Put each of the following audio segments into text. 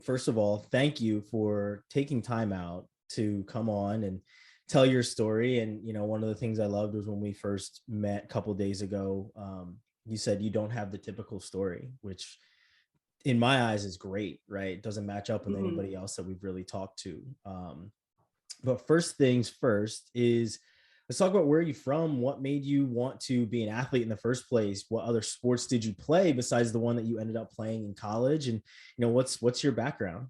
first of all, thank you for taking time out to come on and tell your story. And, one of the things I loved was when we first met a couple days ago, you said you don't have the typical story, which in my eyes is great, right? It doesn't match up with Mhm. anybody else that we've really talked to. But first things first is let's talk about where you're from. What made you want to be an athlete in the first place? What other sports did you play besides the one that you ended up playing in college? And what's your background?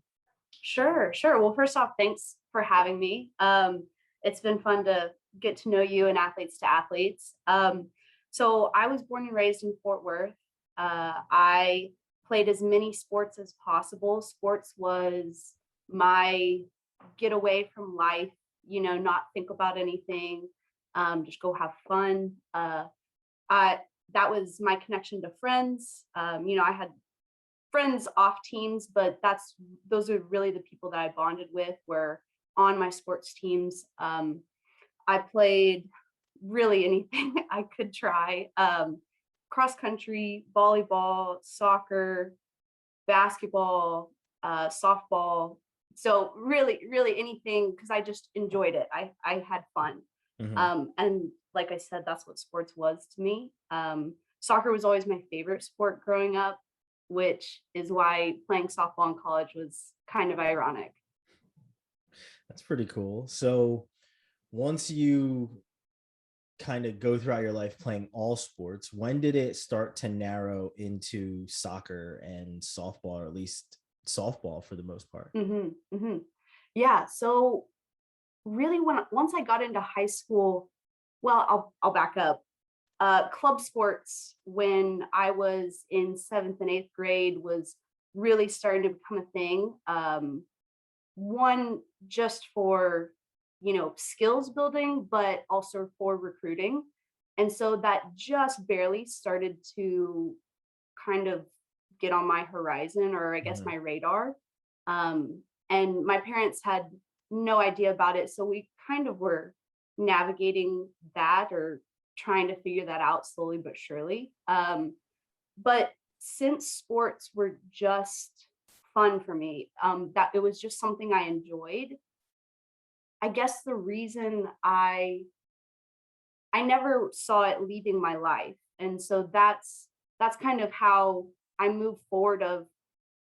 Sure, sure. Well, first off, thanks for having me. It's been fun to get to know you and athletes to athletes. So I was born and raised in Fort Worth. I played as many sports as possible. Sports was my getaway from life, not think about anything, just go have fun. I That was my connection to friends. I had friends off teams, but those are really the people that I bonded with were on my sports teams. I played really anything I could try. Cross country, volleyball, soccer, basketball, softball. So really, really anything because I just enjoyed it. I had fun. Hmm. And like I said, that's what sports was to me. Soccer was always my favorite sport growing up, which is why playing softball in college was kind of ironic. That's pretty cool. So once you kind of go throughout your life playing all sports, when did it start to narrow into soccer and softball, or at least softball for the most part? Hmm hmm Yeah. So really, once I got into high school, well, I'll back up. Club sports when I was in seventh and eighth grade was really starting to become a thing. One just for skills building, but also for recruiting, and so that just barely started to kind of get on my horizon, or I guess Mhm. my radar. And my parents had no idea about it, so we kind of were navigating that or trying to figure that out slowly but surely. But since sports were just fun for me, that it was just something I enjoyed. I guess the reason I never saw it leaving my life. And so that's kind of how I move forward of,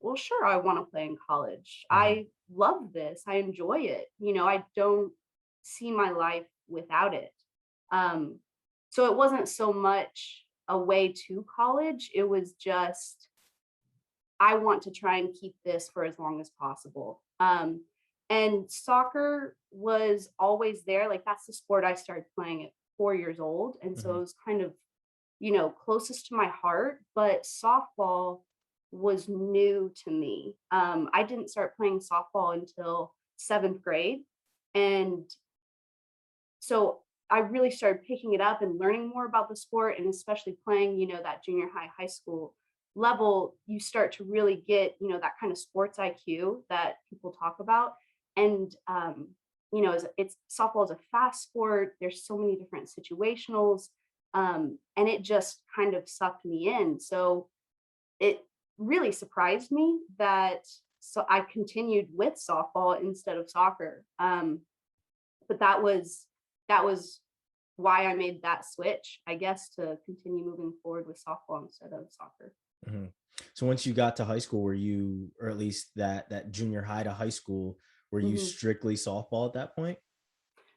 well, sure, I want to play in college. Mhm. I love this. I enjoy it. I don't see my life without it. Um, so it wasn't so much a way to college. It was just I want to try and keep this for as long as possible. And soccer was always there. Like that's the sport I started playing at 4 years old. And so Mhm. it was kind of, closest to my heart. But softball was new to me. I didn't start playing softball until seventh grade. And so I really started picking it up and learning more about the sport, and especially playing, that junior high, high school level, you start to really get, that kind of sports IQ that people talk about. And, it's softball is a fast sport. There's so many different situationals. And it just kind of sucked me in. So it really surprised me that so I continued with softball instead of soccer. But that was why I made that switch, I guess, to continue moving forward with softball instead of soccer. Mhm. So once you got to high school, were you, or at least that junior high to high school, were you Mhm. strictly softball at that point?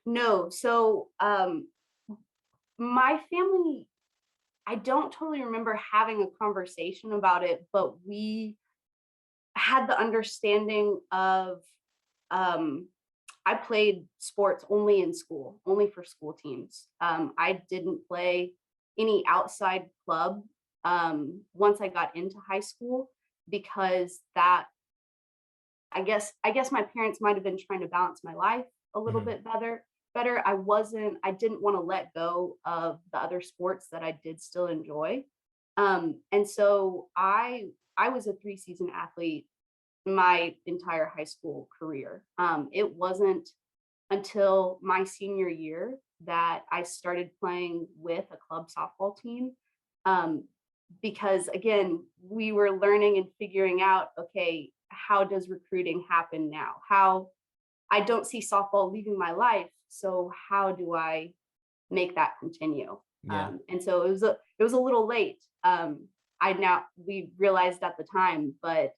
No, so my family, I don't totally remember having a conversation about it, but we had the understanding of um, I played sports only in school, only for school teams. I didn't play any outside club once I got into high school because that I guess my parents might have been trying to balance my life a little Mhm. bit better. I didn't want to let go of the other sports that I did still enjoy. And so I was a 3-season athlete my entire high school career. It wasn't until my senior year that I started playing with a club softball team. Um, because again, we were learning and figuring out, okay, how does recruiting happen now? How I don't see softball leaving my life. So how do I make that continue? Yeah. And so it was a little late. We realized at the time, but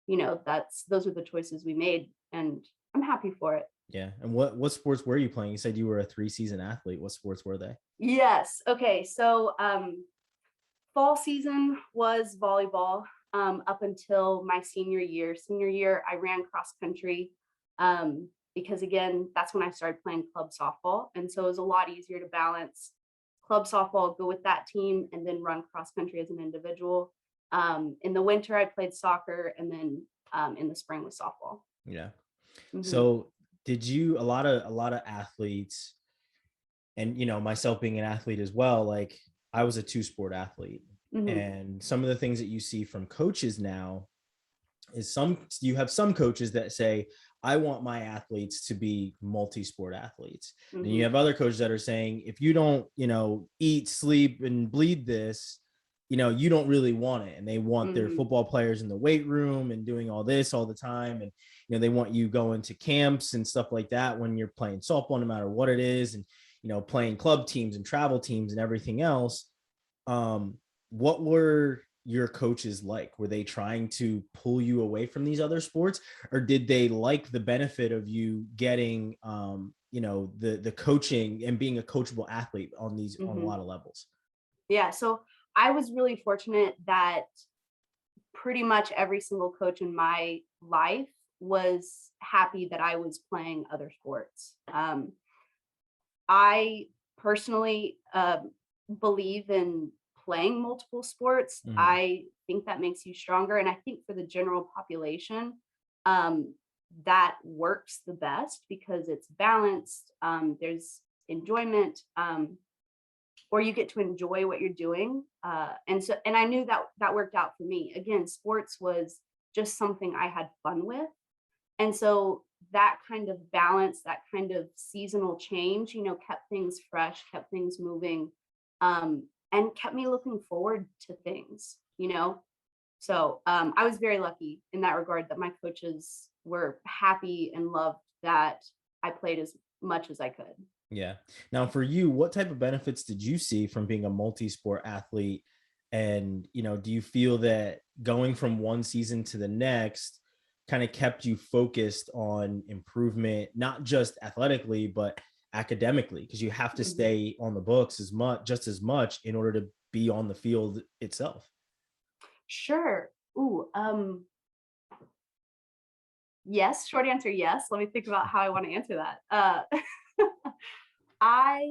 those are the choices we made, and I'm happy for it. Yeah. And what sports were you playing? You said you were a 3-season athlete. What sports were they? Yes. Okay. So fall season was volleyball up until my senior year. Senior year, I ran cross country because, again, that's when I started playing club softball. And so it was a lot easier to balance club softball, go with that team, and then run cross country as an individual. In the winter, I played soccer, and then in the spring was softball. Yeah. Mm-hmm. So did you, a lot of athletes, and myself being an athlete as well, like I was a 2-sport athlete. Mm-hmm. And some of the things that you see from coaches now is you have some coaches that say, I want my athletes to be multi-sport athletes. Mm-hmm. And you have other coaches that are saying, if you don't, eat, sleep, and bleed this, you don't really want it. And they want their football players in the weight room and doing all this all the time. And, they want you going to camps and stuff like that when you're playing softball, no matter what it is. And, playing club teams and travel teams and everything else. What were your coaches like? Were they trying to pull you away from these other sports, or did they like the benefit of you getting, the coaching and being a coachable athlete on a lot of levels? Yeah. So I was really fortunate that pretty much every single coach in my life was happy that I was playing other sports. I personally believe in playing multiple sports. I think that makes you stronger. And I think for the general population, that works the best because it's balanced. There's enjoyment, or you get to enjoy what you're doing. And I knew that worked out for me. Again, sports was just something I had fun with. And so that kind of balance, that kind of seasonal change, kept things fresh, kept things moving, and kept me looking forward to things. So I was very lucky in that regard that my coaches were happy and loved that I played as much as I could. Yeah. Now for you, what type of benefits did you see from being a multi-sport athlete? And, do you feel that going from one season to the next kind of kept you focused on improvement, not just athletically, but academically? Because you have to stay on the books just as much in order to be on the field itself. Sure. Ooh, yes. Short answer, yes. Let me think about how I want to answer that. I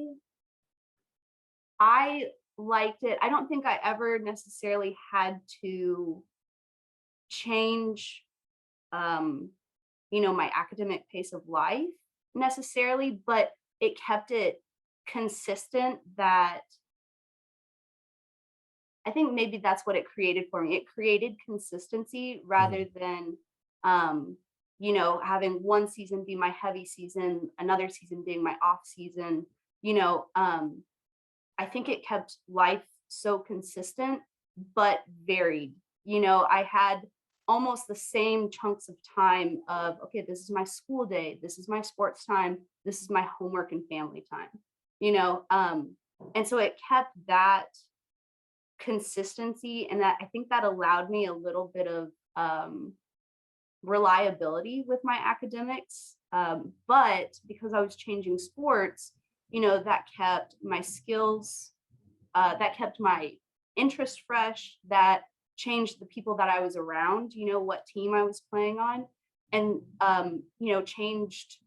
liked it. I don't think I ever necessarily had to change, my academic pace of life necessarily, but it kept it consistent. That I think maybe that's what it created for me. It created consistency rather than, having one season be my heavy season, another season being my off season. I think it kept life so consistent, but varied. I had almost the same chunks of time of, okay, this is my school day, this is my sports time, this is my homework and family time, and so it kept that consistency, and that I think that allowed me a little bit of reliability with my academics. But because I was changing sports, that kept my skills, that kept my interest fresh, that changed the people that I was around, what team I was playing on, and changed,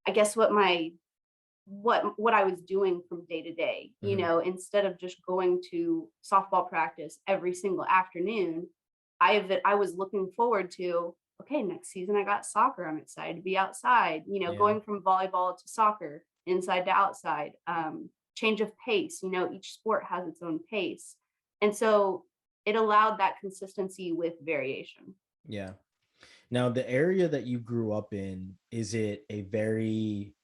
I guess, what I was doing from day to day. Instead of just going to softball practice every single afternoon, I was looking forward to, okay, next season I got soccer. I'm excited to be outside, going from volleyball to soccer, inside to outside, change of pace, each sport has its own pace. And so it allowed that consistency with variation. Yeah. Now, the area that you grew up in, is it a very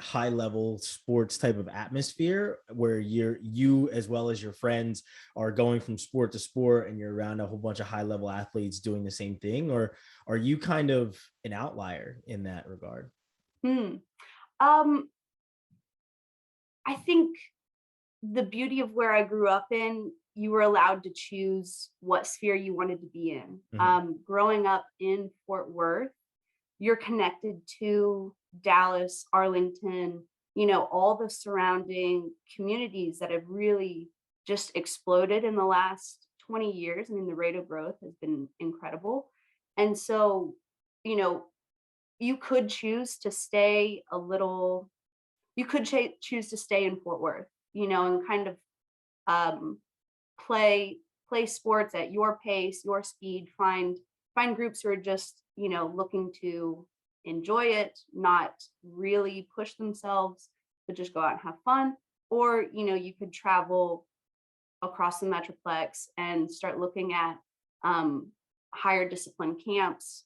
high level sports type of atmosphere where you as well as your friends are going from sport to sport and you're around a whole bunch of high level athletes doing the same thing, or are you kind of an outlier in that regard? Hmm. Um, I think the beauty of where I grew up in, you were allowed to choose what sphere you wanted to be in. Hmm. Growing up in Fort Worth, you're connected to Dallas, Arlington, all the surrounding communities that have really just exploded in the last 20 years. I mean, the rate of growth has been incredible. And so, you know, you could choose to stay a little, you could choose to stay in Fort Worth, and kind of um, play play sports at your pace, your speed, find groups who are just, looking to enjoy it, not really push themselves, but just go out and have fun. Or, you could travel across the Metroplex and start looking at um, higher discipline camps,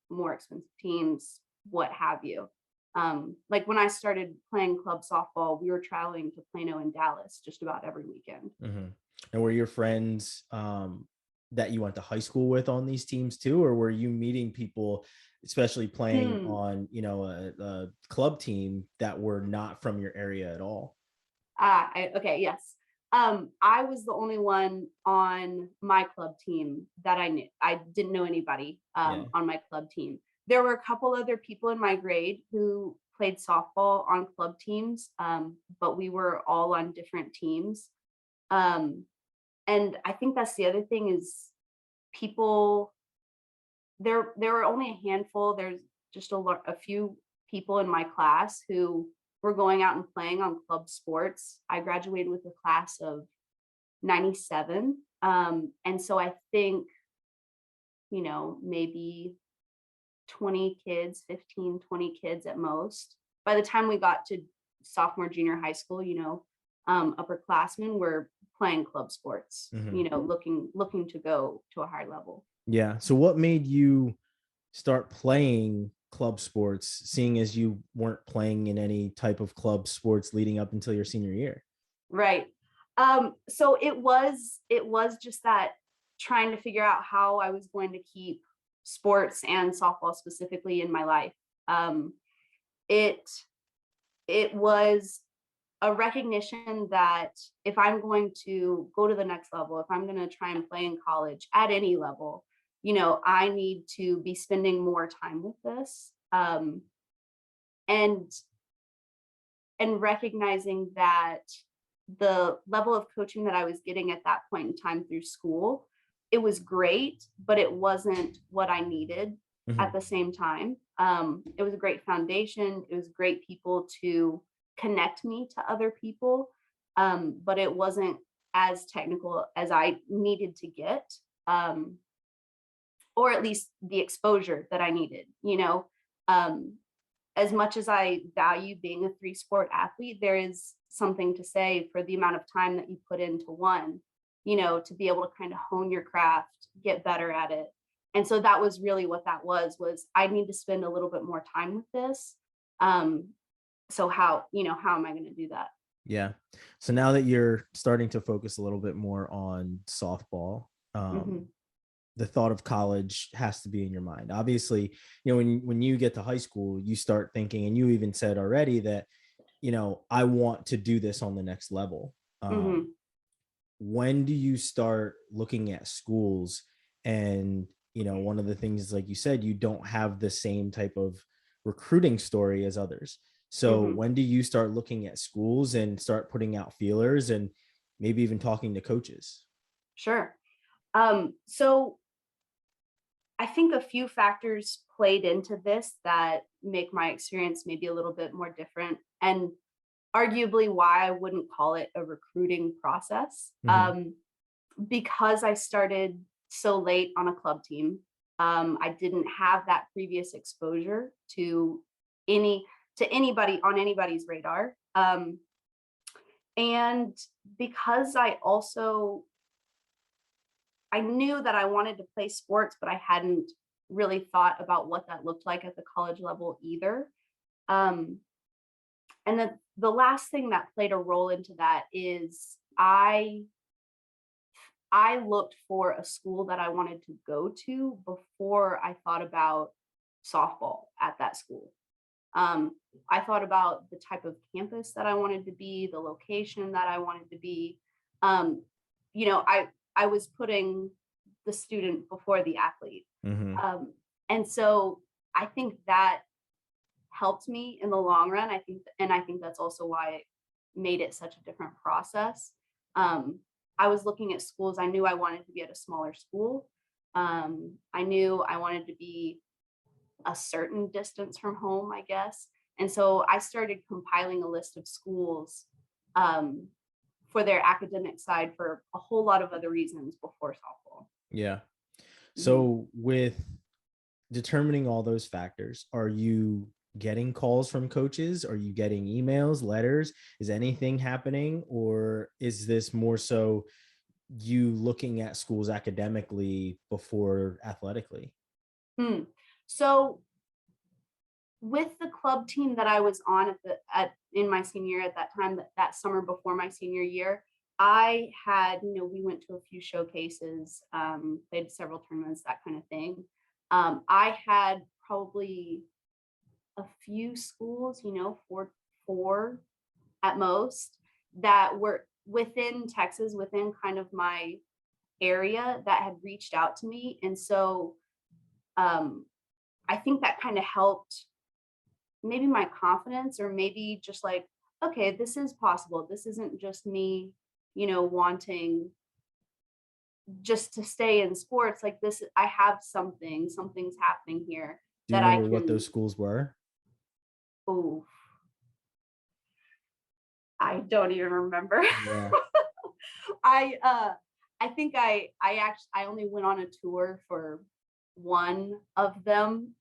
more expensive teams, what have you. Like when I started playing club softball, we were traveling to Plano and Dallas just about every weekend. Hmm. And were your friends that you went to high school with on these teams too, or were you meeting people, especially playing Hmm. on, a club team that were not from your area at all? Okay, yes. I was the only one on my club team that I knew. I didn't know anybody Yeah. on my club team. There were a couple other people in my grade who played softball on club teams, but we were all on different teams. Um, and I think that's the other thing is people. There were only a handful. There's just a few people in my class who were going out and playing on club sports. I graduated with a class of 97. And so I think, maybe 20 kids, 15, 20 kids at most. By the time we got to sophomore, junior high school, upperclassmen were playing club sports, Hmm. looking to go to a higher level. Yeah. So what made you start playing club sports, seeing as you weren't playing in any type of club sports leading up until your senior year? Right. So it was just that trying to figure out how I was going to keep sports and softball specifically in my life. Um, it it was a recognition that if I'm going to go to the next level, if I'm going to try and play in college at any level, I need to be spending more time with this. And recognizing that the level of coaching that I was getting at that point in time through school, it was great, but it wasn't what I needed at Hmm. the same time. It was a great foundation. It was great people to connect me to other people, but it wasn't as technical as I needed to get, um, or at least the exposure that I needed. Um, as much as I value being a three sport athlete, there is something to say for the amount of time that you put into one, to be able to kind of hone your craft, get better at it. And so that was really what that was I need to spend a little bit more time with this. Um, so how am I going to do that? Yeah. So now that you're starting to focus a little bit more on softball, Hmm. the thought of college has to be in your mind. Obviously, when you get to high school, you start thinking, and you even said already that, I want to do this on the next level. Hmm. When do you start looking at schools? And one of the things is, like you said, you don't have the same type of recruiting story as others. So Hmm. when do you start looking at schools and start putting out feelers and maybe even talking to coaches? Sure. So I think a few factors played into this that make my experience maybe a little bit more different, and arguably why I wouldn't call it a recruiting process. Hmm. Because I started so late on a club team, I didn't have that previous exposure any to anybody on anybody's radar. And because I knew that I wanted to play sports, but I hadn't really thought about what that looked like at the college level either. Um, And then the last thing that played a role into that is I looked for a school that I wanted to go to before I thought about softball at that school. Um, I thought about the type of campus that I wanted to be, the location that I wanted to be. Um, I was putting the student before the athlete. Mm-hmm. Um, and so I think that helped me in the long run. I think that's also why it made it such a different process. Um, I was looking at schools. I knew I wanted to be at a smaller school. I knew I wanted to be a certain distance from home, I guess. And so I started compiling a list of schools um, for their academic side for a whole lot of other reasons before softball. Yeah. Mhm. So with determining all those factors, are you getting calls from coaches? Are you getting emails, letters? Is anything happening? Or is this more so you looking at schools academically before athletically? Hmm. So with the club team that I was on in my senior year at that time, that summer before my senior year, I had, we went to a few showcases, played several tournaments, that kind of thing. I had probably a few schools, four at most, that were within Texas, within kind of my area, that had reached out to me. And so um, I think that kind of helped maybe my confidence, or maybe just like, okay, this is possible. This isn't just me, wanting just to stay in sports. Like this, I have something's happening here Do you that I remember what those can, schools were? oh, I don't even remember. Yeah. I I think I only went on a tour for one of them,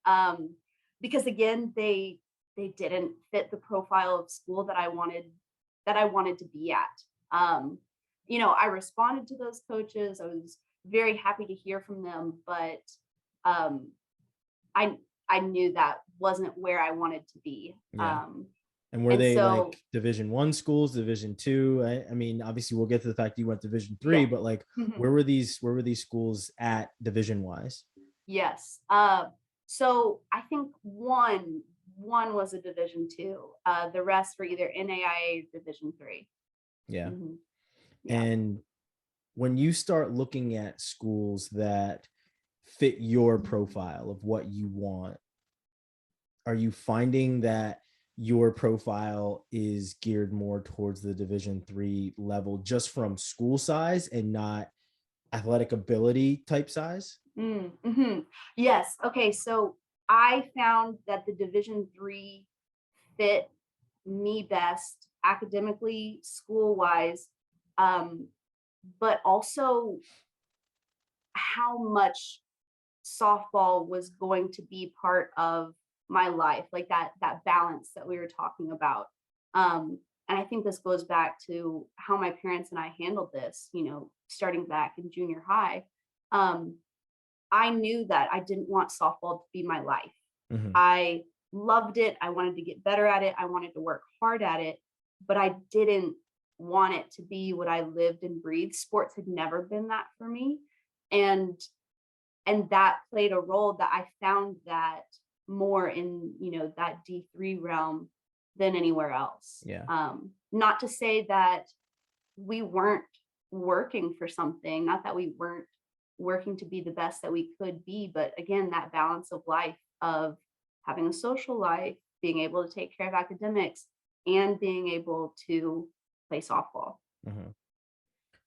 because again they didn't fit the profile of school that I wanted to be at. I responded to those coaches. I was very happy to hear from them, but um, I I knew that wasn't where I wanted to be. Yeah. And were And they so like Division 1 schools, Division 2? I mean, obviously we'll get to the fact you went Division 3, yeah. but like Mhm. where were these schools at division wise? Yes. So I think one was a Division 2. The rest were either NAIA or Division 3. Yeah. Hmm. Yeah. And when you start looking at schools that fit your profile of what you want, are you finding that your profile is geared more towards the Division 3 level just from school size and not athletic ability type size? Mm-hmm. Yes. Okay. So I found that the Division 3 fit me best academically, school wise, um, but also how much softball was going to be part of my life, like that balance that we were talking about. And I think this goes back to how my parents and I handled this, starting back in junior high. um, I knew that I didn't want softball to be my life. Mhm. I loved it. I wanted to get better at it. I wanted to work hard at it, but I didn't want it to be what I lived and breathed. Sports had never been that for me. And that played a role, that I found that more in, that D3 realm than anywhere else. Yeah. Not to say that we weren't working for something, not that we weren't working to be the best that we could be, but again, that balance of life, of having a social life, being able to take care of academics, and being able to play softball. Mhm.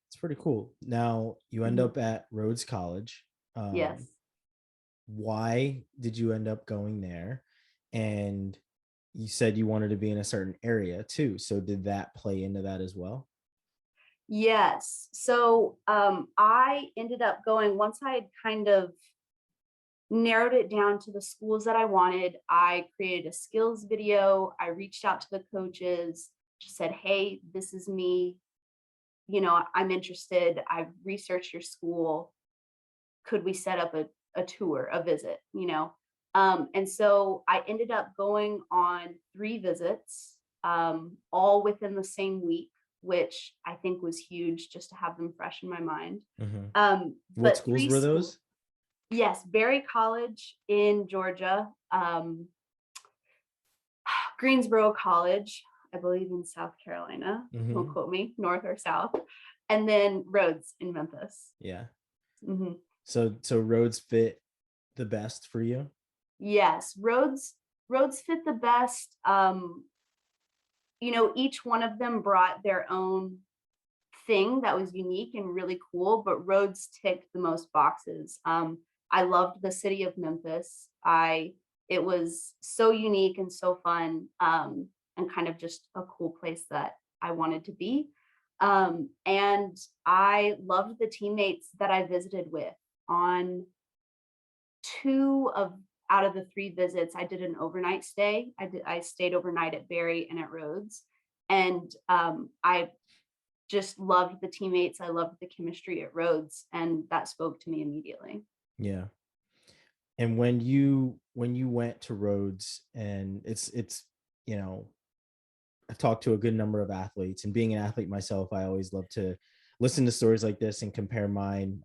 It's pretty cool. Now you end Mhm. up at Rhodes College. Um, Yes. why did you end up going there? And you said you wanted to be in a certain area too. So did that play into that as well? Yes. So I ended up going, once I had kind of narrowed it down to the schools that I wanted. I created a skills video. I reached out to the coaches, just said, hey, this is me. I'm interested. I've researched your school. Could we set up a tour, a visit, and so I ended up going on 3 visits. all within the same week, which I think was huge just to have them fresh in my mind. What But schools three were schools. those? Yes, Berry College in Georgia, Greensboro College, I believe in South Carolina. Don't quote me, North or South, and then Rhodes in Memphis. Yeah. Mm-hmm. So Rhodes fit the best for you? Yes, Rhodes fit the best. Each one of them brought their own thing that was unique and really cool, but Rhodes ticked the most boxes. I loved the city of Memphis. It was so unique and so fun, and kind of just a cool place that I wanted to be. And I loved the teammates that I visited with. On two of out of the three visits, I did an overnight stay. I stayed overnight at Berry and at Rhodes, and I just loved the teammates. I loved the chemistry at Rhodes, and that spoke to me immediately. Yeah. And when you went to Rhodes, and it's I've talked to a good number of athletes, and being an athlete myself, I always love to listen to stories like this and compare mine.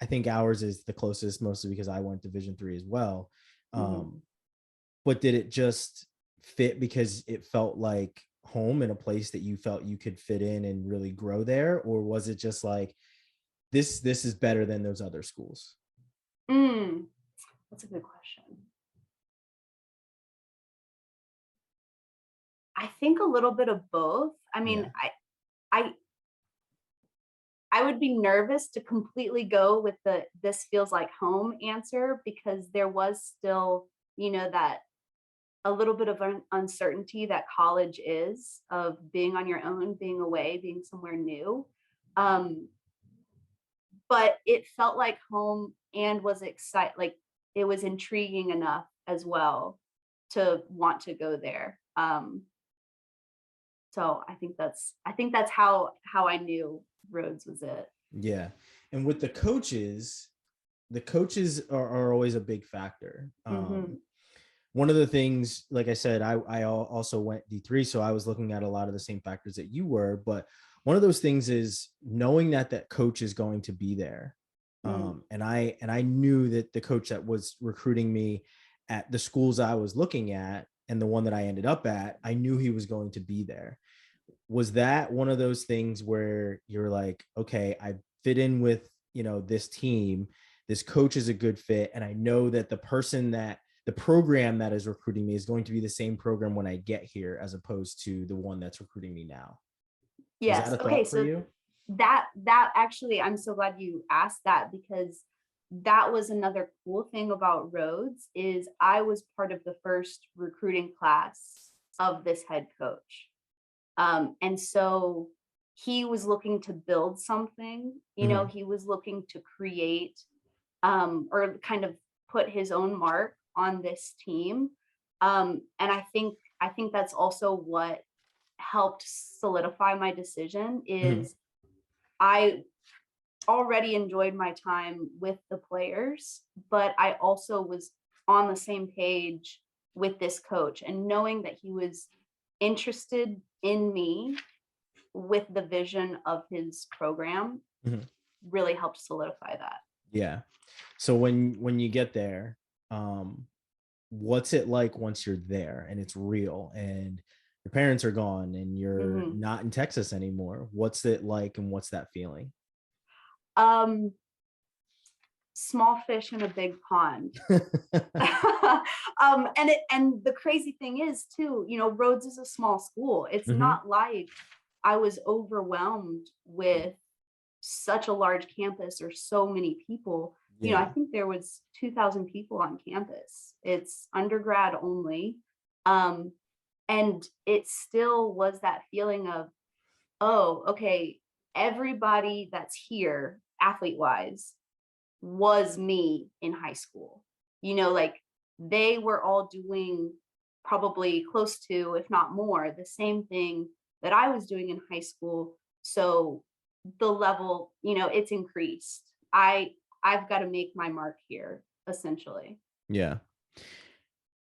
I think ours is the closest, mostly because I went Division III as well. But did it just fit because it felt like home and a place that you felt you could fit in and really grow there? Or was it just like, this is better than those other schools? That's a good question. I think a little bit of both. I mean, I would be nervous to completely go with the "this feels like home" answer, because there was still, that a little bit of uncertainty that college is, of being on your own, being away, being somewhere new. But it felt like home and was like it was intriguing enough as well to want to go there. So I think that's how I knew Rhodes was it. Yeah. And with the coaches are always a big factor. One of the things, like I said, I also went D3, so I was looking at a lot of the same factors that you were. But one of those things is knowing that coach is going to be there. And I knew that the coach that was recruiting me at the schools I was looking at, and the one that I ended up at, I knew he was going to be there. Was that one of those things where you're like, okay, I fit in with, this team, this coach is a good fit, and I know that the program that is recruiting me is going to be the same program when I get here, as opposed to the one that's recruiting me now? Was Yes. that a Okay. thought for So you? that actually, I'm so glad you asked that, because that was another cool thing about Rhodes, is I was part of the first recruiting class of this head coach. And so he was looking to build something, he was looking to create, or kind of put his own mark on this team. And I think that's also what helped solidify my decision, is I already enjoyed my time with the players, but I also was on the same page with this coach, and knowing that he was interested in me with the vision of his program really helped solidify that. Yeah. So when you get there, what's it like once you're there and it's real and your parents are gone and you're not in Texas anymore? What's it like, and what's that feeling? Small fish in a big pond. And the crazy thing is too, Rhodes is a small school. It's not like I was overwhelmed with such a large campus or so many people. I think there was 2,000 people on campus. It's undergrad only. And it still was that feeling of, oh, okay, everybody that's here athlete wise was me in high school. Like they were all doing probably close to, if not more, the same thing that I was doing in high school. So the level, it's increased. I've got to make my mark here, essentially. Yeah.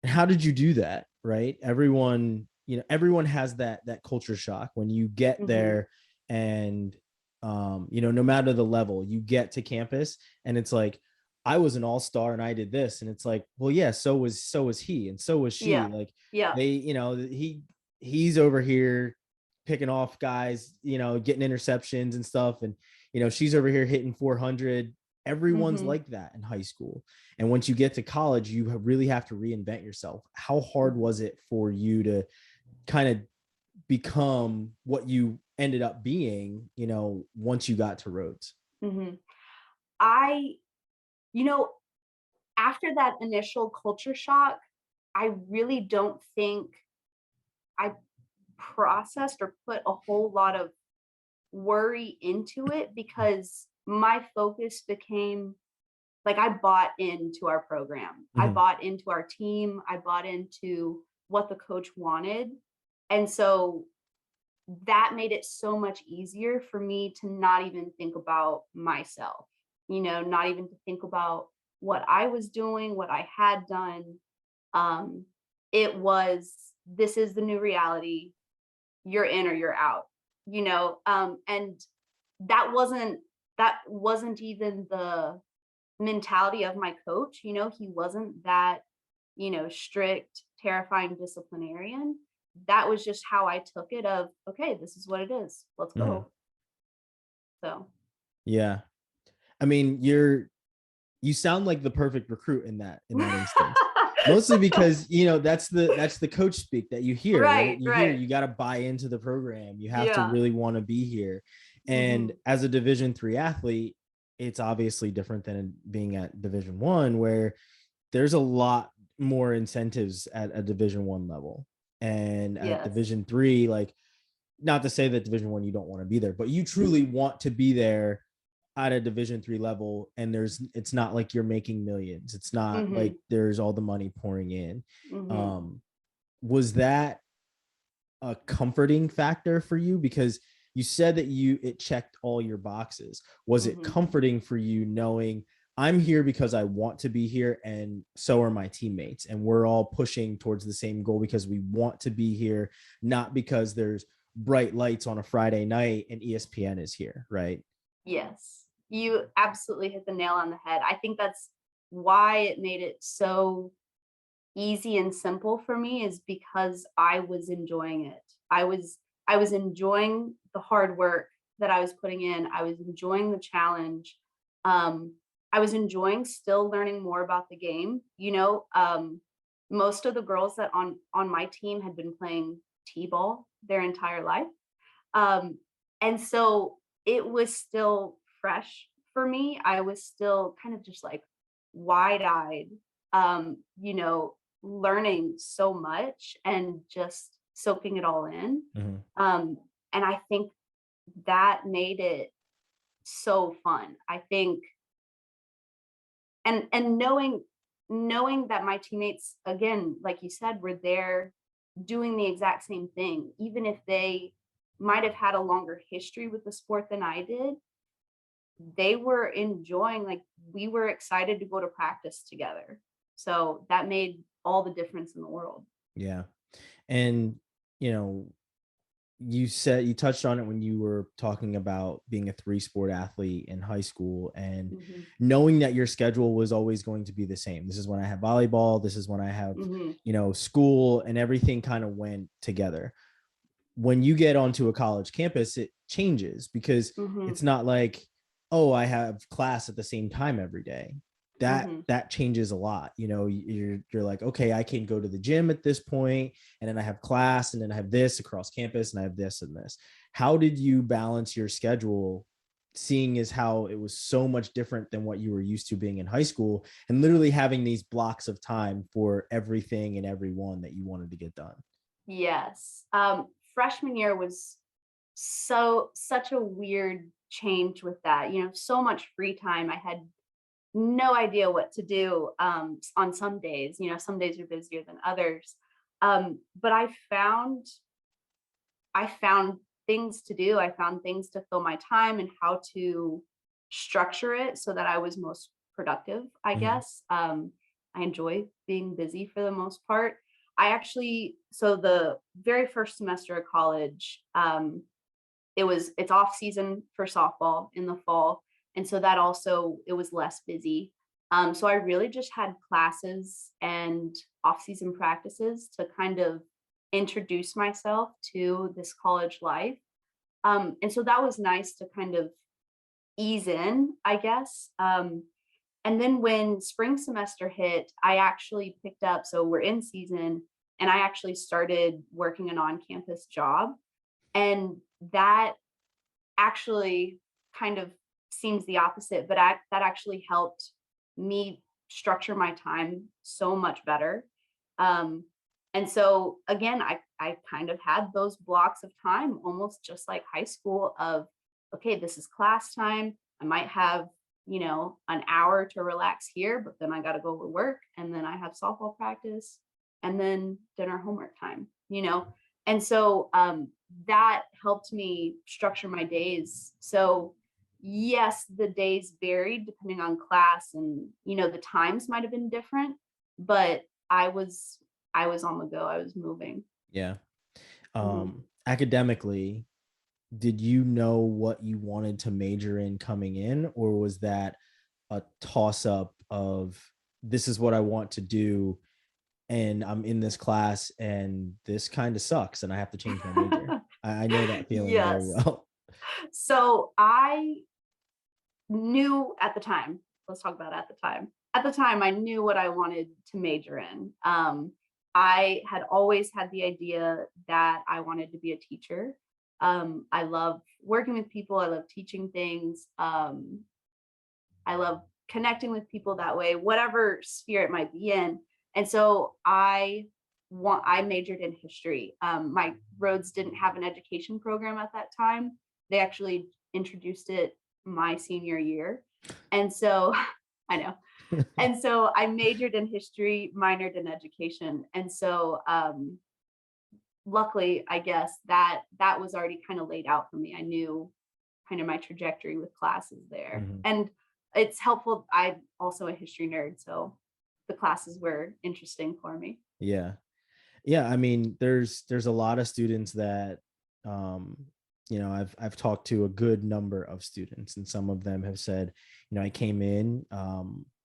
How did you do that? Right. Everyone, everyone has that culture shock when you get there, and no matter the level, you get to campus and it's like, I was an all-star and I did this, and it's like, well, yeah, so was he, and so was she. Yeah. Like Yeah. he's over here picking off guys, getting interceptions and stuff, and she's over here hitting 400. Everyone's like that in high school, and once you get to college, you really have to reinvent yourself. How hard was it for you to kind of become what you ended up being, once you got to Rhodes? I, you know, after that initial culture shock, I really don't think I processed or put a whole lot of worry into it, because my focus became like, I bought into our program. I bought into our team. I bought into what the coach wanted. And so that made it so much easier for me to not even think about myself, not even to think about what I was doing, what I had done. Um, it was, this is the new reality. You're in or you're out, and that wasn't even the mentality of my coach. He wasn't that, strict, terrifying disciplinarian. That was just how I took it of, okay, this is what it is. Let's go. So Yeah. I mean, you sound like the perfect recruit in that instance. Mostly because, that's the coach speak that you hear, right? You hear, you got to buy into the program. You have to really want to be here. And as a Division III athlete, it's obviously different than being at Division I, where there's a lot more incentives at a Division I level. And at Division III, like, not to say that Division I, you don't want to be there, but you truly want to be there at a Division III level. And it's not like you're making millions. It's not like there's all the money pouring in. Was that a comforting factor for you? Because you said that it checked all your boxes. Was it comforting for you knowing, I'm here because I want to be here, and so are my teammates, and we're all pushing towards the same goal because we want to be here, not because there's bright lights on a Friday night and ESPN is here, right? Yes, you absolutely hit the nail on the head. I think that's why it made it so easy and simple for me, is because I was enjoying it. I was enjoying the hard work that I was putting in. I was enjoying the challenge. I was enjoying still learning more about the game. Most of the girls that on my team had been playing t-ball their entire life. And so it was still fresh for me. I was still kind of just like wide-eyed, learning so much and just soaking it all in. And I think that made it so fun. I think, and knowing that my teammates, again, like you said, were there doing the exact same thing, even if they might have had a longer history with the sport than I did, they were enjoying, like, we were excited to go to practice together. So that made all the difference in the world. Yeah. And, you touched on it when you were talking about being a 3-sport athlete in high school, and knowing that your schedule was always going to be the same. This is when I have volleyball. This is when I have, school, and everything kind of went together. When you get onto a college campus, it changes, because it's not like, oh, I have class at the same time every day. That changes a lot. You're like, okay, I can go to the gym at this point, and then I have class, and then I have this across campus, and I have this and this. How did you balance your schedule, seeing as how it was so much different than what you were used to being in high school, and literally having these blocks of time for everything and everyone that you wanted to get done? Yes. Freshman year was such a weird change with that. So much free time. I had no idea what to do on some days. Some days are busier than others. But I found things to do. I found things to fill my time and how to structure it so that I was most productive, I guess. I enjoy being busy for the most part. So the very first semester of college, it's off season for softball in the fall. And so that also, it was less busy. So I really just had classes and off season practices to kind of introduce myself to this college life. And so that was nice to kind of ease in, I guess. And then when spring semester hit, I actually picked up, so we're in season, and I actually started working an on-campus job. And that actually kind of seems the opposite, but that actually helped me structure my time so much better. Um, and so again, I kind of had those blocks of time, almost just like high school, of, okay, this is class time. I might have, an hour to relax here, but then I got to go to work, and then I have softball practice, and then dinner homework time. And so that helped me structure my days. So yes, the days varied depending on class, and the times might have been different, but I was on the go. I was moving. Yeah. Mhm. Academically, did you know what you wanted to major in coming in, or was that a toss up of, this is what I want to do, and I'm in this class and this kind of sucks and I have to change my major? I know that feeling very Yes. well. So I knew at the time, let's talk about at the time. At the time, I knew what I wanted to major in. I had always had the idea that I wanted to be a teacher. I love working with people. I love teaching things. I love connecting with people that way, whatever sphere it might be in. And so I majored in history. My Rhodes didn't have an education program at that time. They actually introduced it my senior year. And so I know. And so I majored in history, minored in education. And so luckily, I guess that was already kind of laid out for me. I knew kind of my trajectory with classes there. Mhm. And it's helpful. I'm also a history nerd, so the classes were interesting for me. Yeah. Yeah, I mean, there's a lot of students that, um I've talked to a good number of students, and some of them have said, I came in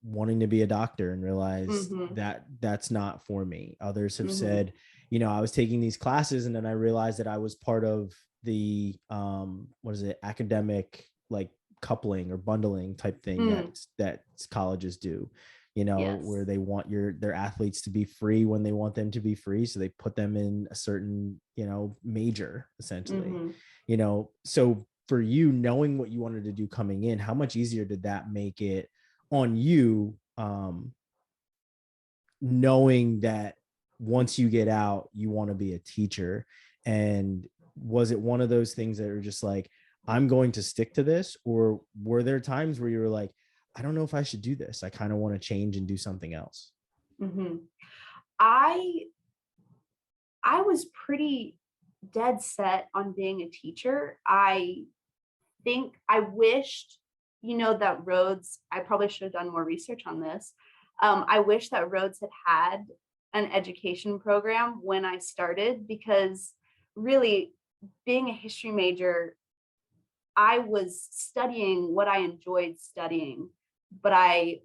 wanting to be a doctor and realized Hmm. that that's not for me. Others have Hmm. said, I was taking these classes and then I realized that I was part of the what is it, academic, like, coupling or bundling type thing Mm, that colleges do, where yes. they want their athletes to be free when they want them to be free. So they put them in a certain, major, essentially, Hmm. so for you, knowing what you wanted to do coming in, how much easier did that make it on you, knowing that once you get out, you want to be a teacher? And was it one of those things that are just like, I'm going to stick to this? Or were there times where you were like, I don't know if I should do this, I kind of want to change and do something else? Hmm. I I was pretty dead set on being a teacher. I think I wished, that Rhodes, I probably should have done more research on this. I wish that Rhodes had an education program when I started, because really, being a history major, I was studying what I enjoyed studying, but I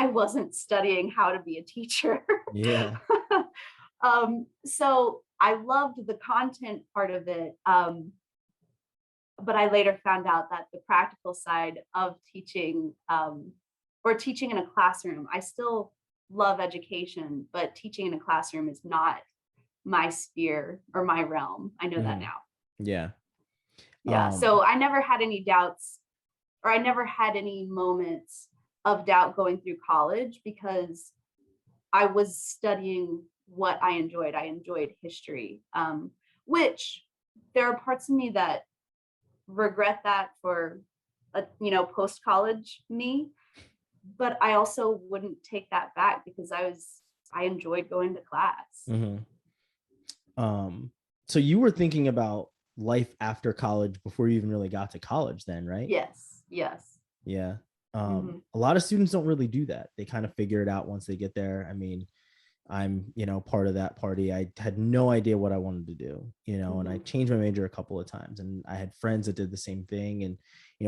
wasn't studying how to be a teacher. Yeah. So I loved the content part of it. But I later found out that the practical side of teaching, or teaching in a classroom, I still love education, but teaching in a classroom is not my sphere or my realm. I know that Mhm. now. Yeah. Yeah. um So I never had any doubts, or I never had any moments of doubt going through college, because I was studying what I enjoyed. I enjoyed history, which there are parts of me that regret that for a post college me, but I also wouldn't take that back, because I enjoyed going to class. mhm. So you were thinking about life after college before you even really got to college then, right? Yes, yes. Yeah. Hmm. A lot of students don't really do that. They kind of figure it out once they get there. I mean, I'm, part of that party. I had no idea what I wanted to do, and I Mm-hmm. changed my major a couple of times, and I had friends that did the same thing, and,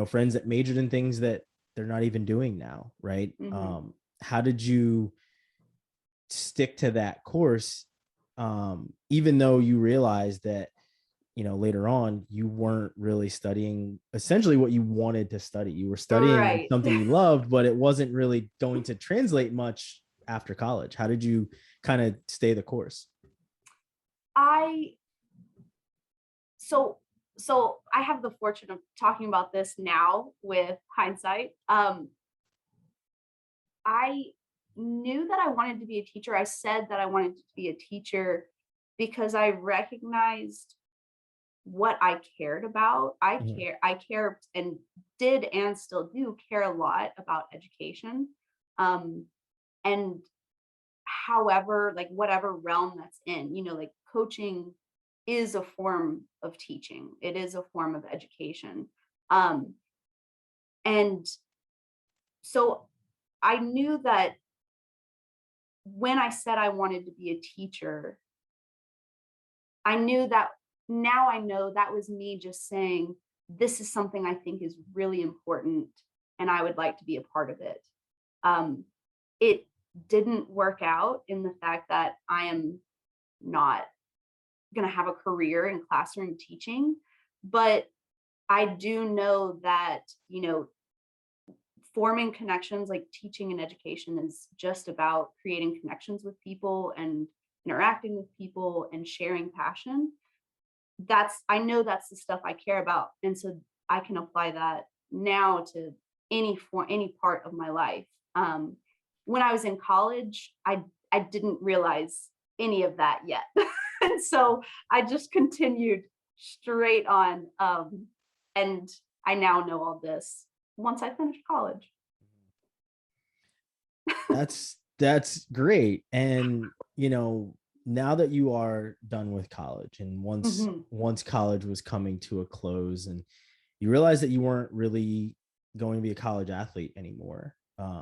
friends that majored in things that they're not even doing now. Right. Mm-hmm. How did you stick to that course? Even though you realized that, later on, you weren't really studying essentially what you wanted to study. You were studying Right. something you loved, but it wasn't really going to translate much after college. How did you kind of stay the course? I so so I have the fortune of talking about this now with hindsight. I knew that I wanted to be a teacher. I said that I wanted to be a teacher because I recognized what I cared about. Mhm. I care and did and still do care a lot about education. Um, and however, like whatever realm that's in, like coaching is a form of teaching. It is a form of education. Um, and so I knew that when I said I wanted to be a teacher, I knew that now I know that was me just saying, this is something I think is really important and I would like to be a part of it. Um, it didn't work out in the fact that I am not going to have a career in classroom teaching, but I do know that, forming connections, like teaching and education, is just about creating connections with people and interacting with people and sharing passion. I know that's the stuff I care about. And so I can apply that now to any part of my life. When I was in college, I didn't realize any of that yet. And so I just continued straight on. And I now know all this once I finished college. That's great. And, now that you are done with college, and once Hmm. once college was coming to a close, and you realized that you weren't really going to be a college athlete anymore,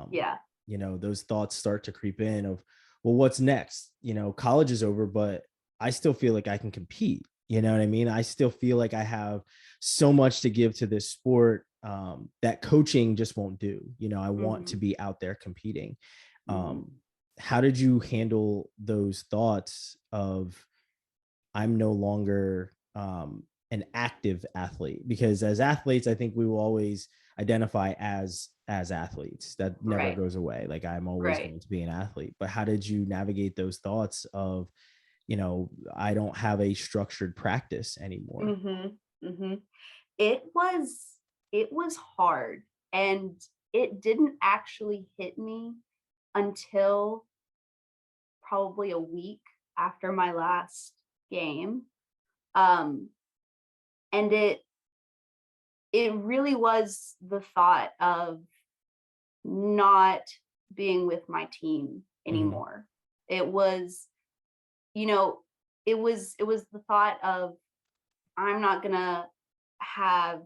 Yeah. those thoughts start to creep in of, well, what's next? College is over, but I still feel like I can compete. You know what I mean? I still feel like I have so much to give to this sport, that coaching just won't do. I want to Hmm. be out there competing. Hmm. um, how did you handle those thoughts of, I'm no longer, an active athlete? Because as athletes, I think we will always identify as athletes. That never Right. goes away. Like, I'm always Right. going to be an athlete. But how did you navigate those thoughts of, I don't have a structured practice anymore? Hmm. Hmm. It was it was hard, and it didn't actually hit me until probably a week after my last game. Um, and it really was the thought of not being with my team Mhm. anymore. It was, you know, it was the thought of, I'm not gonna have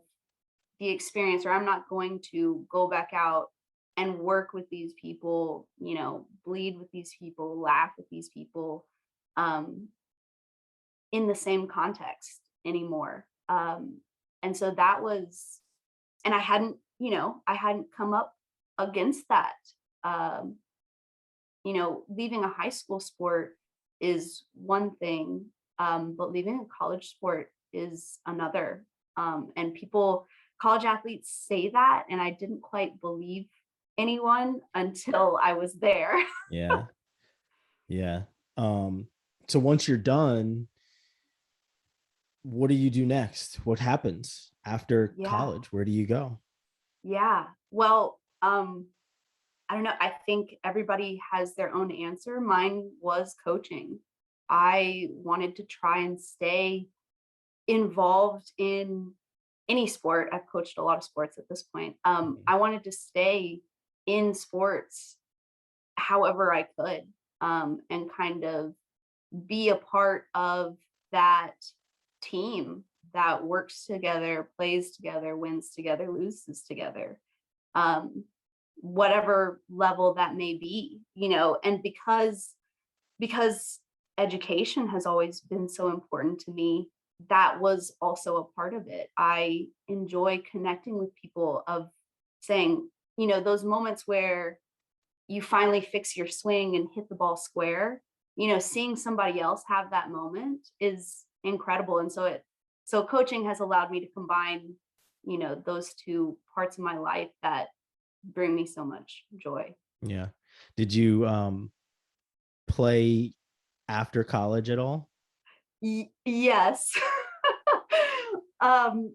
the experience, or I'm not going to go back out and work with these people, bleed with these people, laugh with these people, um, in the same context anymore. And so that was, and I hadn't come up against that. Um, leaving a high school sport is one thing, but leaving a college sport is another. And college athletes say that, and I didn't quite believe anyone until I was there. Yeah. Yeah. Um, so once you're done, what do you do next? What happens after Yeah, college? Where do you go? yeah. Well, I don't know. I think everybody has their own answer. Mine was coaching. I wanted to try and stay involved in any sport. I've coached a lot of sports at this point. Mhm. I wanted to stay in sports however I could, and kind of be a part of that team that works together, plays together, wins together, loses together, um, whatever level that may be, and because because education has always been so important to me, that was also a part of it. I enjoy connecting with people, of saying, those moments where you finally fix your swing and hit the ball square, seeing somebody else have that moment is incredible. And so coaching has allowed me to combine, those two parts of my life that bring me so much joy. Yeah. Did you play after college at all? Yes. um,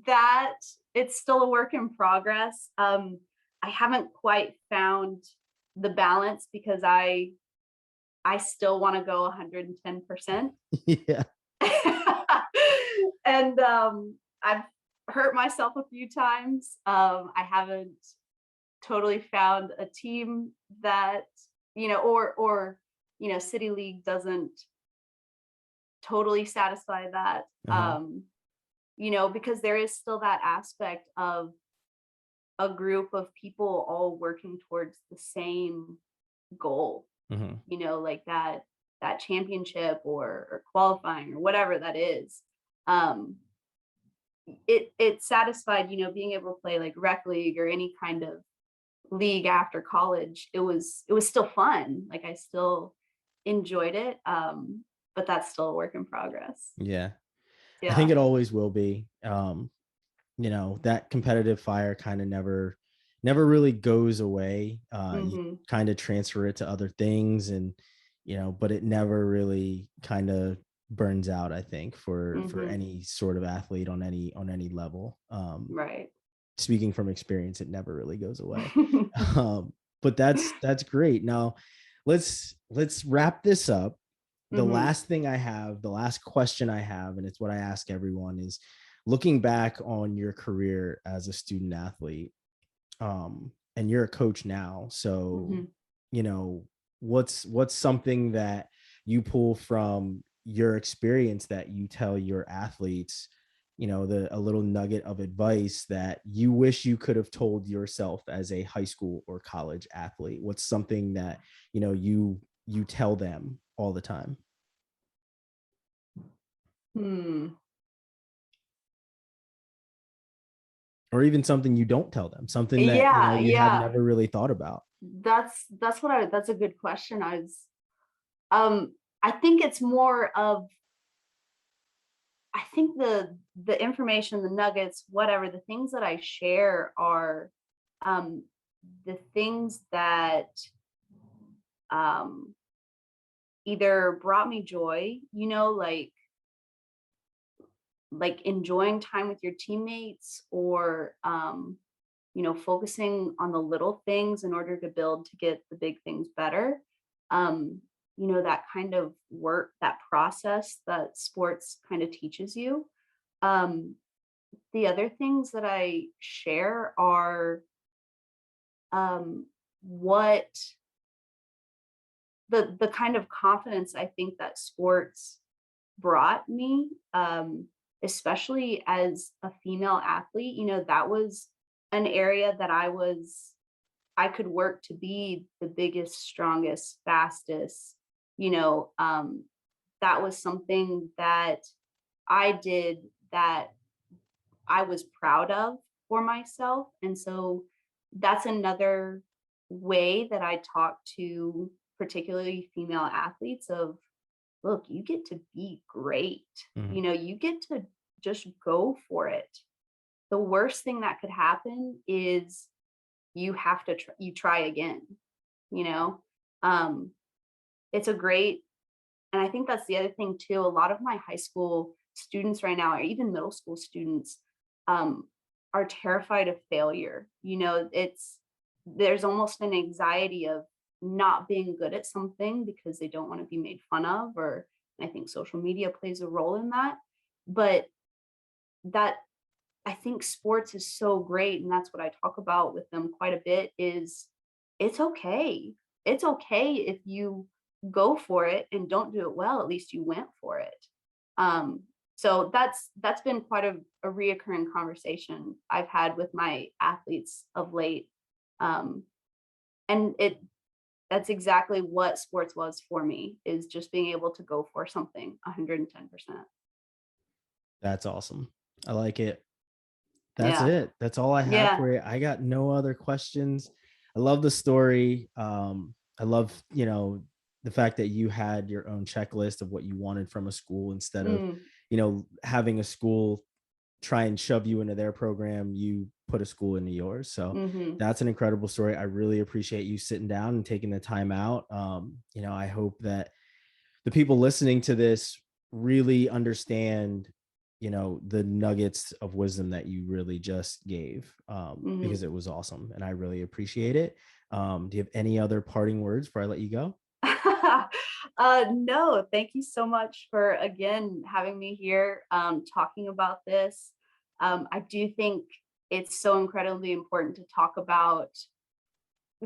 that it's still a work in progress. I haven't quite found the balance, because I still want to go 110%. Yeah. And I've hurt myself a few times. I haven't totally found a team that, or City League doesn't totally satisfy that. Uh-huh. Because there is still that aspect of a group of people all working towards the same goal, Hmm. like that championship, or qualifying, or whatever that is. Um, it satisfied, being able to play like rec league or any kind of league after college. It was still fun. Like, I still enjoyed it. But that's still a work in progress. Yeah. I think Yeah. it always will be. That competitive fire kind of never really goes away. You Hmm. kind of transfer it to other things, and but it never really kind of burns out, I think, for Hmm. any sort of athlete on any level. Right. Speaking from experience, it never really goes away. But that's great. Now let's wrap this up. Hmm. The last question I have, and it's what I ask everyone, is looking back on your career as a student athlete, and you're a coach now. So, Hmm. you know, what's something that you pull from your experience that you tell your athletes, a little nugget of advice that you wish you could have told yourself as a high school or college athlete? What's something that, you tell them all the time? Hmm. Or even something you don't tell them, something that, Yeah, you had yeah. never really thought about. That's a good question. Um I think it's more of, I think the information, the nuggets, whatever, the things that I share are um the things that um either brought me joy, like enjoying time with your teammates, or focusing on the little things in order to build to get the big things better. um that kind of work, that process that sports kind of teaches you. um the other things that I share are what the kind of confidence I think that sports brought me, especially as a female athlete. That was an area that I could work to be the biggest, strongest, fastest. You know, um, that was something that I did that I was proud of for myself. And so that's another way that I talk to particularly female athletes of, look, you get to be great. Mhm. You get to just go for it. The worst thing that could happen is you have to you try again, you know. Um it's a great, and I think that's the other thing too. A lot of my high school students right now, or even middle school students, um, are terrified of failure. There's almost an anxiety of not being good at something because they don't want to be made fun of, or I think social media plays a role in that. But that I think sports is so great, and that's what I talk about with them quite a bit, is it's okay. It's okay if you go for it and don't do it well, at least you went for it. Um, so that's been quite a reoccurring conversation I've had with my athletes of late. Um, and that's exactly what sports was for me, is just being able to go for something 110%. That's awesome. I like it. That's Yeah. it. That's all I have Yeah. for you. I got no other questions. I love the story. I love, the fact that you had your own checklist of what you wanted from a school instead of, Mm, having a school try and shove you into their program. You put a school into yours. So mhm. that's an incredible story. I really appreciate you sitting down and taking the time out. I hope that the people listening to this really understand, the nuggets of wisdom that you really just gave, because Mhm. it was awesome and I really appreciate it. Do you have any other parting words before I let you go? No, thank you so much for again having me here, talking about this. I do think it's so incredibly important to talk about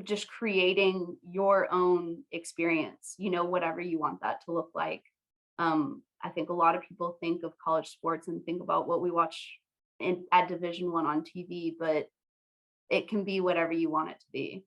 just creating your own experience, whatever you want that to look like. I think a lot of people think of college sports and think about what we watch at Division 1 on TV, but it can be whatever you want it to be.